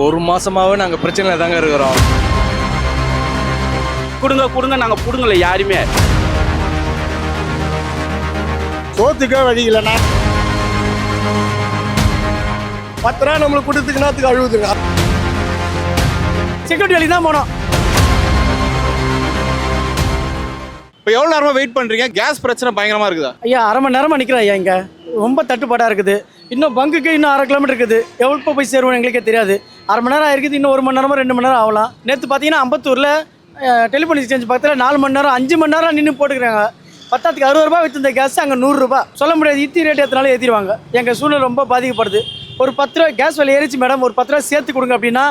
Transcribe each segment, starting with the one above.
ஒரு மாசமாவே நாங்க பிரச்சனையில தாங்க இருக்கிறோம். கொடுங்க நாங்க புடுங்கல யாருமே. சோத்துக்கே வழி இல்லைண்ணா. 10 ரூபா நம்மளுக்கு கொடுத்துக்குனாத்துக்கு அழுகுதுங்க. செக்யூரிட்டி வழி தான் போனோம். இப்போ எவ்வளோ நேரமா வெயிட் பண்றீங்க? கேஸ் பிரச்சனை பயங்கரமா இருக்குதா? ஐயா அரை மணி நேரமாக நிற்கிறேன் ஐயா. இங்கே ரொம்ப தட்டுப்பாடாக இருக்குது. இன்னும் பங்குக்கு இன்னும் 1/2 கிலோமீட்டர் இருக்குது. எவ்வளோ போய் சேருவோம் எங்களுக்கே தெரியாது. அரை மணி நேரம் ஆயிருக்குது. இன்னும் 1 மணி நேரமோ 2 மணி நேரம் ஆகலாம். நேற்று பார்த்தீங்கன்னா அம்பத்தூரில் டெலிஃபோன் எக்ஸ்சேஞ்ச் பக்கத்தில் 4 மணி நேரம் 5 மணி நேரம் நின்று போட்டுக்கிறாங்க. பத்தாத்துக்கு 60 ரூபா விற்றுந்த கேஸ் அங்கே 100 ரூபா. சொல்ல முடியாது, இத்தி ரேட் எத்தனாலும் ஏற்றிடுவாங்க. எங்கள் சூழ்நிலை ரொம்ப பாதிக்கப்படுது. ஒரு 10 ரூபா கேஸ் விலை ஏறிச்சு மேடம், ஒரு 10 ரூபா சேர்த்து கொடுங்க அப்படின்னா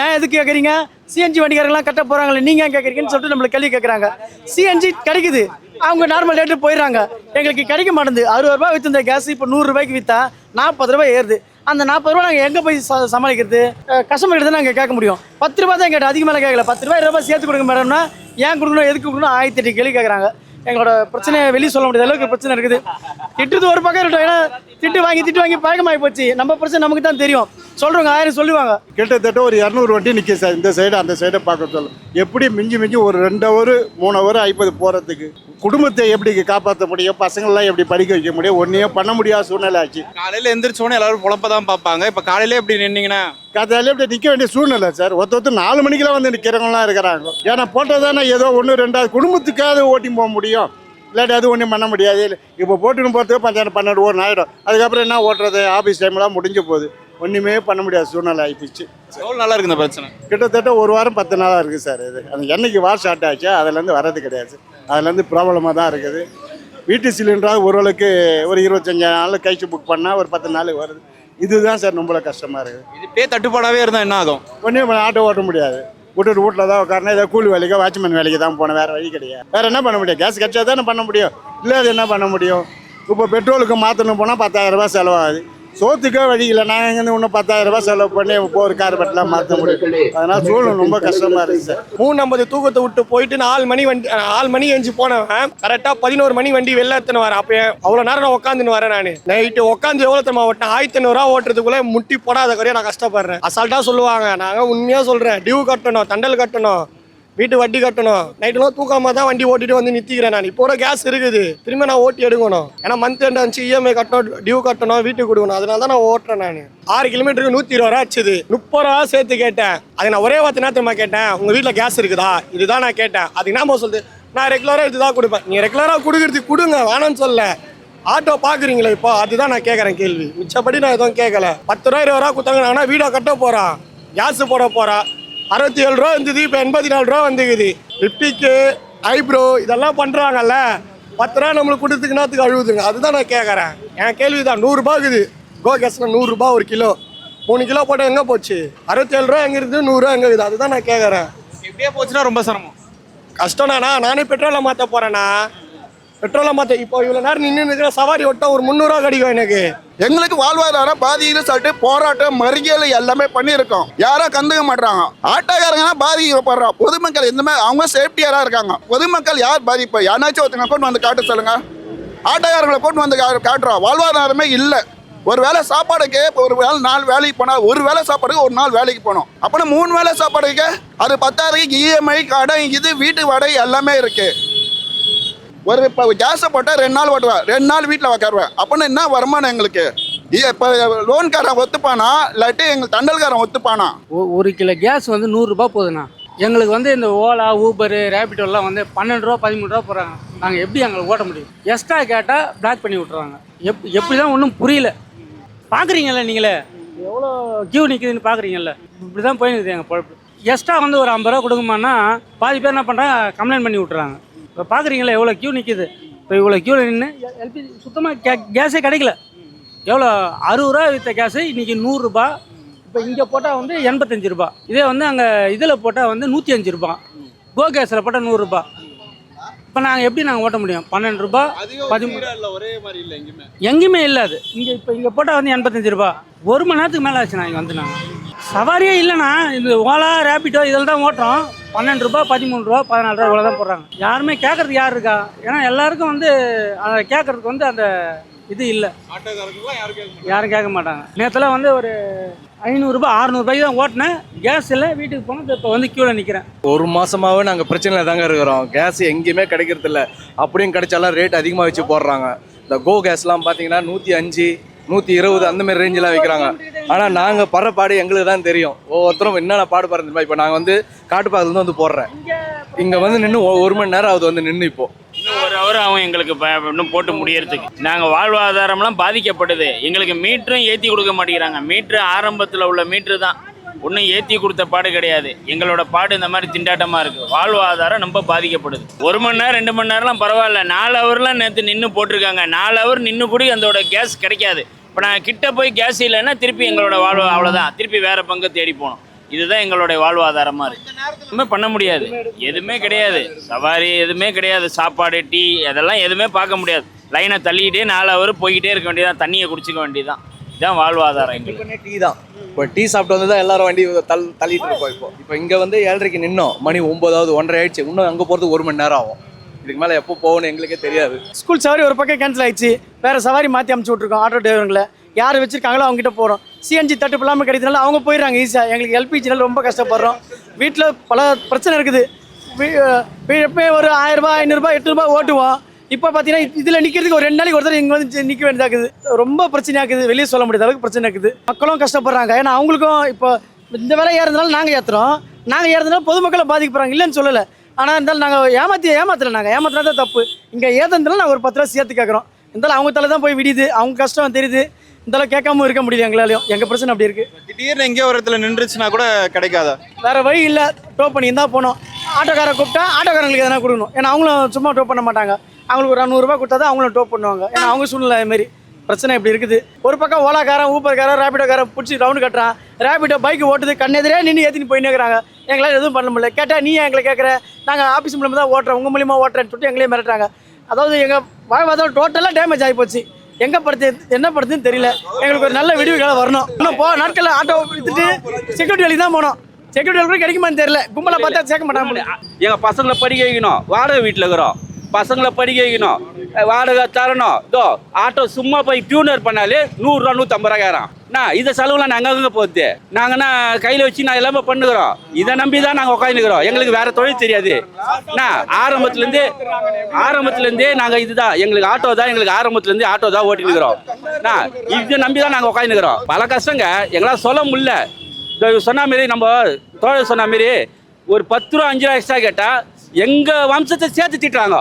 ஏன் எதுக்கு கேட்குறீங்க? சிஎன்ஜி வண்டிக்காரங்களாம் கட்ட போகிறாங்களே, நீங்கள் ஏன் கேட்குறீங்கன்னு சொல்லிட்டு நம்மளை கேள்வி கேட்குறாங்க. சிஎன்ஜி கிடைக்குது, அவங்க நார்மல் ரேட்டு போயிடுறாங்க. எங்களுக்கு கிடைக்க மாட்டேங்குது. 60 ரூபா விற்றுந்த கேஸ் இப்போ 100 ரூபாய்க்கு விற்றா 40 ரூபாய் ஏறுது. அந்த 40 ரூபா நாங்கள் எங்கே போய் சமாளிக்கிறது? கஸ்டமர் கிட்ட தான் நாங்கள் கேட்க முடியும். 10 ரூபா தான் கேட்டேன், அதிக மேலே கேட்கல. 10 ரூபாய் 20 ரூபாய் சேர்த்து கொடுங்க மேடம்னா ஏன் கொடுக்கணும், எதுக்கு கொடுக்கணும், 1008 கேள்வி கேட்குறாங்க. எங்களோட பிரச்சனையை வெளியே சொல்ல முடியாத அளவுக்கு பிரச்சனை இருக்குது. திட்டுறது ஒரு பக்கம் இருக்கட்டும், ஏன்னா திட்டு வாங்கி பழக்கமாகி போச்சு. நம்ம பிரச்சனை நமக்கு தான் தெரியும். சொல்கிறவங்க 1000 சொல்லுவாங்க. கிட்டத்தட்ட ஒரு 200 வண்டி நிற்க சார். இந்த சைடு அந்த சைடை பார்க்க சொல்ல எப்படி மிஞ்சி ஒரு 2 ஹவர் 3 ஹவர் ஆயிப்பது போகிறதுக்கு. குடும்பத்தை எப்படி காப்பாற்ற முடியும்? பசங்கள்லாம் எப்படி படிக்க வைக்க முடியும்? ஒன்றையும் பண்ண முடியாத சூழ்நிலை ஆச்சு. காலையில எந்திரிச்சோன்னே எல்லாரும் பொழப்ப தான் பார்ப்பாங்க. இப்போ காலையில எப்படி நின்னீங்கன்னா காலையில இப்படி நிற்க வேண்டிய சூழ்நிலை சார். ஒருத்தர் 4 மணிக்கெல்லாம் வந்து நிற்கிறவங்களாம் இருக்கிறாங்க. ஏன்னா போட்டதானே ஏதோ 1 2 குடும்பத்துக்காவது ஓட்டி போக முடியும். இல்லாட்டி அது ஒன்றும் பண்ண முடியாது. இப்போ போட்டுன்னு போகிறதுக்கு 12 1 ஆகிடும். அதுக்கப்புறம் என்ன ஓட்டுறது? ஆஃபீஸ் டைம்லாம் முடிஞ்சு போகுது. ஒன்றுமே பண்ண முடியாத சூழ்நிலை ஆகிடுச்சு. எவ்வளோ நல்லா இருக்கு இந்த பிரச்சனை? கிட்டத்தட்ட 1 வாரம் 10 நாளாக இருக்குது சார். இது அந்த என்னைக்கு வார் ஸ்டார்ட் ஆச்சு அதுலேருந்து வர்றது கிடையாது. அதுலேருந்து ப்ராப்ளமாக தான் இருக்குது. வீட்டு சிலிண்டராக ஓரளவுக்கு ஒரு 25 நாள் கழிச்சு புக் பண்ணால் ஒரு 10 நாள் வருது. இதுதான் சார் ரொம்ப கஷ்டமாக இருக்குது. இது தட்டுப்பாடாகவே இருந்தால் என்ன ஆகும்? ஒன்றும் ஆட்டோ ஓட்ட முடியாது. விட்டுட்டு வீட்டில் தான் உட்காரணும். ஏதோ கூலி வேலைக்கோ வாட்ச்மேன் வேலைக்கு தான் போனேன். வேறு வழி கிடையாது. வேறு என்ன பண்ண முடியும்? கேஸ் கிடைச்சா தானே பண்ண முடியும். இல்லை அது என்ன பண்ண முடியும்? இப்போ பெட்ரோலுக்கு மாற்றணும் போனால் 10,000 ரூபாய் செலவாகுது. சோத்துக்கே வழி இல்லை. நாங்கள் இங்கேருந்து இன்னும் 10,000 ரூபாய் செலவு பண்ணி ஒரு கார் பெட்டெலாம் மாற்ற முடியும். அதனால் சூழ்நிலை ரொம்ப கஷ்டமாக இருக்குது சார். 3:50 தூக்கத்தை விட்டு போயிட்டு 4 மணி எஞ்சி போனவன் கரெக்டாக 11 மணி வண்டி வெளில எடுத்துன்னு வரேன். அப்போ அவ்வளோ நேரம் நான் உட்காந்துன்னு வரேன். நான் நைட்டு உட்காந்து எவ்வளோ தரமா ஓட்டினேன்? 1500 ரூபா ஓட்டுறதுக்குள்ளே முட்டி போடாத குறைய நான் கஷ்டப்படுறேன். அசால்ட்டாக சொல்லுவாங்க. நாங்கள் உண்மையாக சொல்கிறேன், டியூ கட்டணும், தண்டல் கட்டணும், வீட்டு வட்டி கட்டணும். நைட்டுலாம் தூக்காம தான் வண்டி ஓட்டிட்டு வந்து நிறுத்திக்கிறேன். நான் இப்போ கேஸ் இருக்குது, திரும்ப நான் ஓட்டி எடுக்கணும். ஏன்னா மந்த் எண்ட் வந்துச்சு, இஎம்ஐ கட்டணும், டியூ கட்டணும், வீட்டுக்கு கொடுக்கணும். அதனால தான் நான் ஓட்டுறேன். நான் 6 கிலோமீட்டருக்கு 120 ரூபா ஆச்சுது. 30 ரூபா சேர்த்து கேட்டேன். அது நான் ஒரே வார்த்தை நேரத்தில் கேட்டேன், உங்கள் வீட்டில் கேஸ் இருக்குதா? இதுதான் நான் கேட்டேன். அதுக்கு என்ன சொல்லுது, நான் ரெகுலராக இதுதான் கொடுப்பேன். நீங்கள் ரெகுலராக கொடுக்குறதுக்கு கொடுங்க, வேணான்னு சொல்ல. ஆட்டோ பார்க்குறீங்களா இப்போ? அதுதான் நான் கேட்குறேன் கேள்வி. மிச்சப்படி நான் எதுவும் கேட்கல. 10 ரூபா 20 ரூபா கொடுத்தாங்கன்னா வீடை கட்ட போகிறான், கேஸு போட போகிறான். 67 ரூபா இருந்தது, இப்போ 84 ரூபா வந்துக்குது. லிப்டிக்கு, ஐப்ரோ இதெல்லாம் பண்ணுறாங்கல்ல. 10 ரூபா நம்மளுக்கு கொடுத்துக்குனாத்துக்கு அழுகுதுங்க. அதுதான் நான் கேட்குறேன். என் கேள்வி தான். 100 ரூபா இருக்குது கோ கேஸில், 100 ரூபா 1 கிலோ. 3 கிலோ போட்டால் எங்கே போச்சு? 67 ரூபா எங்கே இருக்குது, 100 ரூபா எங்கே இருக்குது? அதுதான் நான் கேட்குறேன். இப்படியே போச்சுன்னா ரொம்ப சிரமம். கஷ்டம்ண்ணா. நானே பெட்ரோலை மாற்ற போகிறேண்ணா. பெட்ரோலை மாற்ற இப்போ இவ்வளோ நேரம் நின்று சவாரி ஓட்ட ஒரு 300 ரூபா கிடைக்கும் எனக்கு. எங்களுக்கு வாழ்வாதாரம் பாதிக்குன்னு சொல்லிட்டு போராட்டம் மறியல் எல்லாமே பண்ணியிருக்கோம். யாரும் கண்டுக்க மாட்டாங்க. ஆட்டோக்காரங்கன்னா பாதிக்கப்படுறோம். பொதுமக்கள் இந்த மாதிரி அவங்க சேஃப்டியாராக இருக்காங்க. பொதுமக்கள் யார் பாதிப்பு? யாராச்சும் ஒருத்தங்க கொண்டு வந்து காட்ட சொல்லுங்க. ஆட்டோக்காரங்களை கொண்டு வந்து காட்டுறோம். வாழ்வாதாரமே இல்லை. ஒரு வேளை சாப்பாடுக்கு ஒரு வேலை 4 வேலைக்கு போனால், ஒரு வேளை சாப்பாடுக்கு ஒரு 4 வேலைக்கு போனோம். அப்போனா 3 வேளை சாப்பாடுக்கு அது 10,000 இஎம்ஐ கடை, இது வீட்டு வாடகை எல்லாமே இருக்கு. ஒரு இப்போ கேஸை போட்டால் 2 நாள் ஓட்டுவேன், 2 நாள் வீட்டில் உக்காருவேன். அப்படின்னா என்ன வருமானம் எங்களுக்கு? இப்போ லோன்காரன் ஒத்துப்பானா இல்லாட்டி எங்களுக்கு தண்டல்காரன் ஒத்துப்பானா? 1 கிலோ கேஸ் வந்து 100 ரூபா போகுதுண்ணா. எங்களுக்கு வந்து இந்த ஓலா, ஊபரு, ரேபிட்டோலாம் வந்து 12 ரூபா 13 ரூபா போடுறாங்க. நாங்கள் எப்படி எங்களுக்கு ஓட்ட முடியும்? எக்ஸ்ட்ரா கேட்டால் பிளாக் பண்ணி விட்றாங்க. எப்படி தான் ஒன்றும் புரியல. பார்க்குறீங்கல்ல நீங்களே எவ்வளோ கியூ நிற்குதுன்னு பார்க்குறீங்கல்ல. இப்படி தான் போயிடுது எங்கள் பொழப்பு. எக்ஸ்ட்ரா வந்து ஒரு 50 ரூபா கொடுக்குமான்னா பாதி பேர் என்ன பண்ணுறாங்க, கம்ப்ளைண்ட் பண்ணி விட்றாங்க. இப்போ பார்க்குறீங்களா எவ்வளோ கியூ நிற்கிது. இப்போ இவ்வளோ கியூவில் நின்று எல்பிஜி சுத்தமாக கேஸே கிடைக்கல. எவ்வளோ 60 ரூபா விற்ற கேஸு இன்றைக்கி 100 ரூபா. இப்போ இங்கே போட்டால் வந்து 85 ரூபா. இதே வந்து அங்கே இதில் போட்டால் வந்து 105 ரூபா. கோ கேஸில் போட்டால் 100 ரூபா. இப்போ நாங்கள் எப்படி நாங்கள் ஓட்ட முடியும்? 12 ரூபா 13 ஒரே மாதிரி இல்லை எங்கேயுமே இல்லை. அது இங்கே போட்டால் வந்து 85 ரூபா. 1 மணி நேரத்துக்கு மேலே ஆச்சு. நாங்கள் வந்து நாங்கள் சவாரியே இல்லைண்ணா. இந்த ஓலா, ரேபிட்டோ இதில் தான் ஓட்டுறோம். 12 ரூபா 13 ரூபா 14 ரூபா இவ்வளோ தான் போடுறாங்க. யாருமே கேட்குறதுக்கு யார் இருக்கா? ஏன்னா எல்லாருக்கும் வந்து அதை கேட்குறதுக்கு வந்து அந்த இது இல்லை. ஆட்டோக்காரங்களாம் யாரும் கேட்க மாட்டாங்க. யாரும் கேட்க மாட்டாங்க. நேற்றுலாம் வந்து ஒரு 500 600 தான் ஓட்டினேன். கேஸ் இல்லை, வீட்டுக்கு போனது இப்போ வந்து க்யூவில் நிற்கிறேன். ஒரு மாசமாவே நாங்கள் பிரச்சனையில் தாங்க இருக்கிறோம். கேஸ் எங்கேயுமே கிடைக்கிறது இல்லை. அப்படியும் கிடைச்சாலும் ரேட் அதிகமாக வச்சு போடுறாங்க. இந்த கோ கேஸ்லாம் பார்த்தீங்கன்னா 105 120 அந்த மாதிரி ரேஞ்செலாம் வைக்கிறாங்க. ஆனால் நாங்கள் படுற பாடு எங்களுக்கு தான் தெரியும். ஒவ்வொருத்தரும் என்னென்ன பாடு பாருங்க. இப்போ நாங்கள் வந்து காட்டுப்பாக்கத்துலேருந்து வந்து போடுறேன். இங்கே வந்து நின்று 1 மணி நேரம் ஆகுது வந்து நின்று. இப்போ இன்னும் ஒரு ஹவர் ஆகும் எங்களுக்கு இன்னும் போட்டு முடியறதுக்கு. நாங்கள் வாழ்வாதாரம்லாம் பாதிக்கப்படுது. எங்களுக்கு மீட்டரும் ஏற்றி கொடுக்க மாட்டேங்கிறாங்க. மீட்ரு ஆரம்பத்தில் உள்ள மீட்ரு தான், ஒன்றும் ஏற்றி கொடுத்த பாடு கிடையாது. எங்களோட பாடு இந்த மாதிரி திண்டாட்டமாக இருக்குது. வாழ்வாதாரம் ரொம்ப பாதிக்கப்படுது. 1 மணி நேரம் 2 மணி நேரம்லாம் பரவாயில்ல, 4 ஹவர்லாம் நேற்று நின்று போட்டிருக்காங்க. 4 ஹவர் நின்று கூட அதோட கேஸ் கிடைக்காது. இப்போ நான் கிட்ட போய் கேஸ் இல்லைன்னா திருப்பி எங்களோட வாழ்வு அவ்வளோதான், திருப்பி வேறு பங்கு தேடி போகணும். இதுதான் எங்களுடைய வாழ்வாதாரமாக இருக்குது. எதுவுமே பண்ண முடியாது, எதுவுமே கிடையாது. சவாரி எதுவுமே கிடையாது. சாப்பாடு டீ அதெல்லாம் எதுவுமே பார்க்க முடியாது. லைனை தள்ளிக்கிட்டே 4 ஹவர் போய்கிட்டே இருக்க வேண்டியதான், தண்ணியை குடிச்சிக்க வேண்டியதான். இதுதான் வாழ்வாதாரம் எங்களுக்கு. டீ தான். இப்போ டீ சாப்பிட்டு வந்து தான் எல்லாரும் வண்டி தள்ளிட்டு இருக்கோம். இப்போ இங்கே வந்து 7:30 நின்னோம். மணி 9 ஆகுது, 1:30 ஆயிடுச்சு. இன்னும் அங்கே போகிறதுக்கு 1 மணி நேரம் ஆகும். இதுக்கு மேலே எப்போ போகணும்னு எங்களுக்கே தெரியாது. ஸ்கூல் சவாரி ஒரு பக்கம் கேன்சல் ஆயிடுச்சு. வேறு சவாரி மாற்றி அமுச்சு விட்ருக்கோம். ஆட்டோ டிரைவருங்களை யார் வச்சுருக்காங்களோ அவங்ககிட்ட போகிறோம். சிஎன்ஜி தட்டுப்பு இல்லாமல் கிடைக்கிறதுனால அவங்க போயிடுறாங்க ஈஸியாக. எங்களுக்கு எல்பிஜினால ரொம்ப கஷ்டப்படுறோம். வீட்டில் பல பிரச்சனை இருக்குது. எப்போ ஒரு 1000 ரூபாய் 500 ரூபாய் 800 ரூபாய் ஓட்டுவோம். இப்போ பார்த்தீங்கன்னா இதில் நிற்கிறதுக்கு ஒரு 2 நாளைக்கு ஒருத்தர் இங்கே வந்து நிற்க வேண்டியதாக்குது. ரொம்ப பிரச்சனையாக்குது. வெளியே சொல்ல முடியாத அளவுக்கு பிரச்சனை இருக்குது. மக்களும் கஷ்டப்படுறாங்க. ஏன்னா அவங்களுக்கும் இப்போ இந்த விலை ஏறதுனால நாங்கள் ஏற்றுறோம். நாங்கள் ஏறதுனால பொதுமக்களை பாதிக்கப்படுறாங்க, இல்லைன்னு சொல்லலை. ஆனால் இருந்தாலும் நாங்கள் ஏமாத்தலை. நாங்கள் ஏமாத்தினா தான் தப்பு. இங்கே ஏற்றதுனால நாங்கள் ஒரு 10 ரூபா சேர்த்து கேட்குறோம். இருந்தாலும் அவங்க தலை தான் போய் விடியுது. அவங்க கஷ்டம் தெரியுது. இருந்தாலும் கேட்காம இருக்க முடியுது எங்களாலையும். எங்கள் பிரச்சனை அப்படி இருக்குது. திடீர்னு எங்கேயோ ஒரு இடத்துல நின்றுச்சுன்னா கூட கிடைக்காதா? வேறு வழி இல்லை, டோ பண்ணி தான் போனோம். ஆட்டோக்காரை கூப்பிட்டா ஆட்டோக்காரங்களுக்கு எதனா கொடுக்கணும். ஏன்னா அவங்களும் சும்மா டோ பண்ண மாட்டாங்க. அவங்களுக்கு ஒரு 100 ரூபா கொடுத்தா தான் அவங்களும் டோ பண்ணுவாங்க. ஏன்னா அவங்க சூழ்நிலை அதுமாரி பிரச்சனை இப்படி இருக்குது. ஒரு பக்கம் ஓலாக்காரன் ஊப்பர்காரன் ரேபிடோக்காரன் பிடிச்சி ரவுண்டு கட்டுறான். ரேபிடோ பைக்கு ஓட்டுது, கண்ணெதிரே நின்று ஏற்றின்னு போயின்னு இருக்கிறாங்க. எங்களால் எதுவும் பண்ண முடியல. கேட்டால் நீ எங்களை கேட்குற, நாங்கள் ஆஃபீஸ் மூலமாக தான் ஓட்டுறோம், உங்கள் மூலியமாக ஓட்டுறேன்னு சொல்லிட்டு எங்களே மிரட்டுறாங்க. அதாவது எங்கள் வாழ்வாதாரம் டோட்டலாக டேமேஜ் ஆகி போச்சு. எங்கே என்ன படுத்துன்னு தெரியல. எங்களுக்கு ஒரு நல்ல விடிவுகளை வரணும். இன்னும் நாட்களில் ஆட்டோ விற்றுட்டு செக்யூரிட்டி வேலைக்கு தான் போனோம். செக்யூரிட்டி வேலை கூட கிடைக்குமான்னு தெரியல. கும்பலை பார்த்தா சேர்க்க மாட்டாங்க. எங்கள் பசங்களை படிக்க வைக்கணும், வாடகை வீட்டில் இருக்கிறோம். பசங்களை படிக்க வைக்கணும், வாடகை தரணும். இதோ ஆட்டோ சும்மா போய் டியூனர் பண்ணாலே 100 ரூபா 150 ரூபா கேட்குறான். இந்த செலவுலாம் நாங்கள் எங்கே போகுது? நாங்கன்னா கையில் வச்சு நான் எல்லாமே பண்ணுகிறோம். இதை நம்பி தான் நாங்கள் உட்காந்துக்கிறோம். எங்களுக்கு வேறு தொழில் தெரியாது. ஆரம்பத்துலேருந்தே நாங்கள் இதுதான் எங்களுக்கு ஆட்டோ தான். எங்களுக்கு ஆரம்பத்துலேருந்தே ஆட்டோ தான் ஓட்டினுக்கிறோம். இதை நம்பி தான் நாங்கள் உட்காந்துக்கிறோம். பல கஷ்டங்க எங்களால் சொல்ல முடியல. சொன்ன மாரி நம்ம தோழர் சொன்ன மாரி ஒரு 10 ரூபா 5 ரூபா எக்ஸ்ட்ரா கேட்டால் எங்கள் வம்சத்தை சேர்த்து திட்டுறாங்க.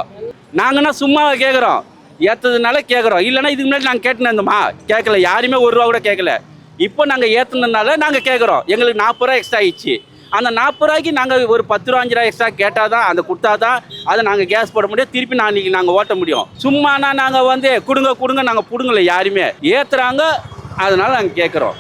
நாங்கன்னா சும்மாவை கேட்குறோம், ஏற்றதுனால கேட்குறோம். இல்லைன்னா இதுக்கு முன்னாடி நாங்கள் கேட்டுன்னு இருந்தோமா? கேட்கல. யாருமே 1 ரூபா கூட கேட்கல. இப்போ நாங்கள் ஏற்றுனதுனால நாங்கள் கேட்குறோம். எங்களுக்கு 40 ரூபா எக்ஸ்ட்ரா ஆயிடுச்சு. அந்த 40 ரூபாய்க்கு நாங்கள் ஒரு 10 ரூபா 5 ரூபா எக்ஸ்ட்ரா கேட்டால் தான், அதை கொடுத்தா தான் அதை நாங்கள் கேஸ் போட முடியும். திருப்பி நாங்கள் ஓட்ட முடியும். சும்மானா நாங்கள் வந்து கொடுங்க நாங்கள் பிடுங்கல. யாருமே ஏற்றுறாங்க, அதனால நாங்கள் கேட்குறோம்.